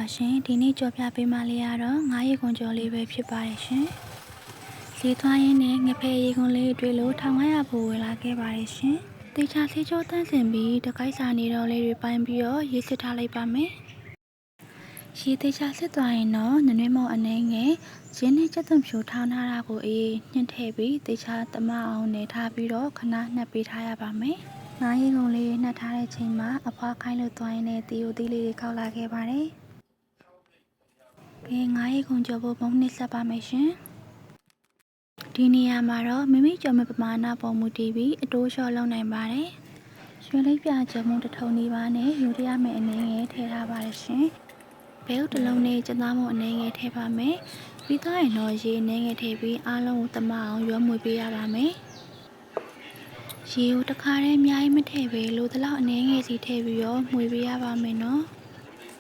ပါရှင်ဒီနေ့ကြော်ပြပေးမှလေးရတော့ငါးရေကုန်ကြော်လေးပဲဖြစ်ပါတယ်ရှင်ဈေးသွားရင်းနဲ့ငဖဲရေကုန်လေးတွေ့လို့1500ပိုဝင်လာခဲ့ပါတယ်ရှင်တေချာဆေးကြောတန်းစင်ပြီးတကိုက်စာနေတော့လေးတွေပိုင်းပြီးတော့ရေစစ်ထားလိုက်ပါမယ်ရေတေချာစစ်သွားရင်တော့နွေးမောင်အနေငယ်ရင်းနဲ့ချက်သွန်ဖြိုထောင်းထားတာကိုအေးညှင့်ထည့်ပြီးတေချာသမအောင်နေထားပြီးတော့ခဏနှက်ပေးထားရပါမယ်ငါးရေကုန်လေးနှက်ထားတဲ့ချိန်မှာအဖွားခိုင်းလို့သွားရင်လည်းတီယိုတီးလေးတွေခောက်လာခဲ့ပါတယ်ငါးရေကုန်ကြော်ဖို့ပုံနှိပ်ဆက်ပါမယ်ရှင်ဒီနေရာမှာတော့မိမိကြော်မဲ့ပမာဏပေါ်မူတည်ပြီးအတိုးလျှော့လုပ်နိုင်ပါတယ်ရွှေလိပ်ပြကြော်မှုတစ်ထုံနီးပါးနဲ့ယူရမယ့်အနေငယ်ထည့်ထားပါတယ်ရှင်ဘဲဥတစ်လုံးနဲ့ကျသားမှုအနေငယ်ထည့်ပါမယ်ပြီးသားရင်တော့ရေအနေငယ်ထည့်ပြီးအားလုံးကိုသမအောင်ရွေးမွေပေးရပါမယ်ရေကိုတစ်ခါတည်းအများကြီးမထည့်ပဲလိုသလောက်အနေငယ်စီထည့်ပြီးတော့မွေပေးရပါမယ်နော်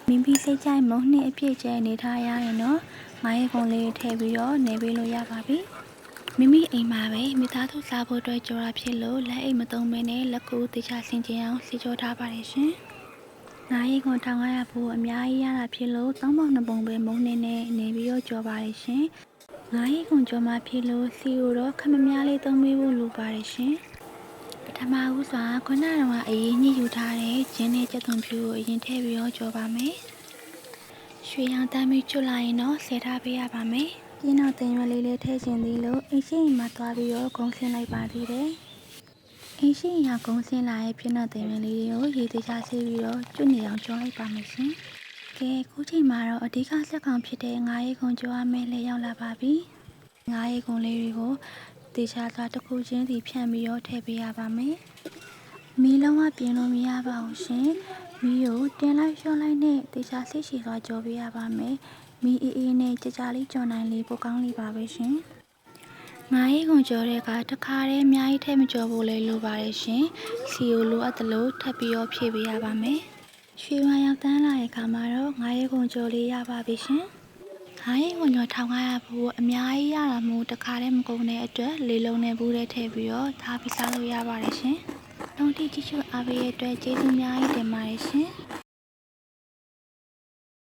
မိမိစိတ်ကြိုက်မုံနှစ်အပြည့်ကျဲနေထားရရင်တော့ငါးရေကုန်လေးထည့်ပြီးတော့နေပေးလို့ရပါပြီမိမိအိမ်မှာပဲမိသားစုစားဖို့အတွက်ကြော်တာဖြစ်လို့လက်အိမ်မသုံးဘဲနဲ့လက်ကူတေချာဆင်ကျင်အောင်စီကြောထားပါတယ်ရှင်ငါးရေကုန်1500ဖို့အများကြီးရတာဖြစ်လို့3ပုံ2ပုံပဲမုံနဲ့နေပြီးတော့ကြော်ပါတယ်ရှင်ငါးရေကုန်ကြော်မှဖြစ်လို့စီကိုတော့ခမများလေးသုံးပေးဖို့လိုပါတယ်ရှင်ပထမဦးစွာခုနကအရင်ညှိယူထားတဲ့ဂျင်းနဲ့ကြက်သွန်ဖြူကိုအရင်ထည့်ပြီးတော့ကြော်ပါမယ်ရွှေရောင်တမ်းပြီးကျွတ်လာရင်တော့ဆယ်ထားပေးရပါမယ်ပြင်းတော့တင်ရွက်လေးထည့်ခြင်းသေးလို့အိမ်ရှိရင်မှသွားပြီးတော့ဂုံးဆင်းလိုက်ပါသေးတယ်အိမ်ရှိရင်ဂုံးဆင်းလာရဲ့ပြင်းတော့တင်ရွက်လေးကိုရေသေးချဆေးပြီးတော့ကျွတ်နေအောင်ကြော်လိုက်ပါမယ်ရှင်ကဲခုချိန်မှာတော့အဓိကဆက်ကောင်ဖြစ်တဲ့ငါးရေကုန်ကြော်ရမယ်လေရောက်လာပါပြီငါးရေကုန်လေးတွေကိုတေချာစွာတစ်ခုချင်းစီဖြန့်ပြီးတော့ထည့်ပေးရပါမယ်မီးလုံးဝပြင်းလို့မရပါဘူးရှင်မီးကိုတင်လိုက်လျှော့လိုက်နဲ့တေချာဆိတ်ရှည်စွာကြော်ပေးရပါမယ်မီးအေးနဲ့ကြာလေးကြော်နိုင်လေးပိုကောင်းလေးပါပဲရှင်ငါးရေကုန်ကြော်တဲ့ကတစ်ခါတည်းအများကြီးထည့်မကြော်ဖို့လည်းလိုပါတယ်ရှင်စီကိုလိုအပ်သလိုထပ်ပြီးတော့ဖြည့်ပေးရပါမယ်ရွှေဝါရောက်တန်းလာတဲ့အခါမှာတော့ငါးရေကုန်ကြော်လေးရပါပြီရှင်ငါးရေကုန်ကြော်1500ဖို့အများကြီးရတာမို့တစ်ခါတည်းမကုန်တဲ့အတွက်လေးလုံးနဲ့ဘူးထဲထည့်ပြီးတော့ထားပြီးစားလို့ရပါတယ်ရှင်တုံးတိကြည့်ရှုအားပေးတဲ့အတွက်ကျေးဇူးအများကြီးတင်ပါတယ်ရှင်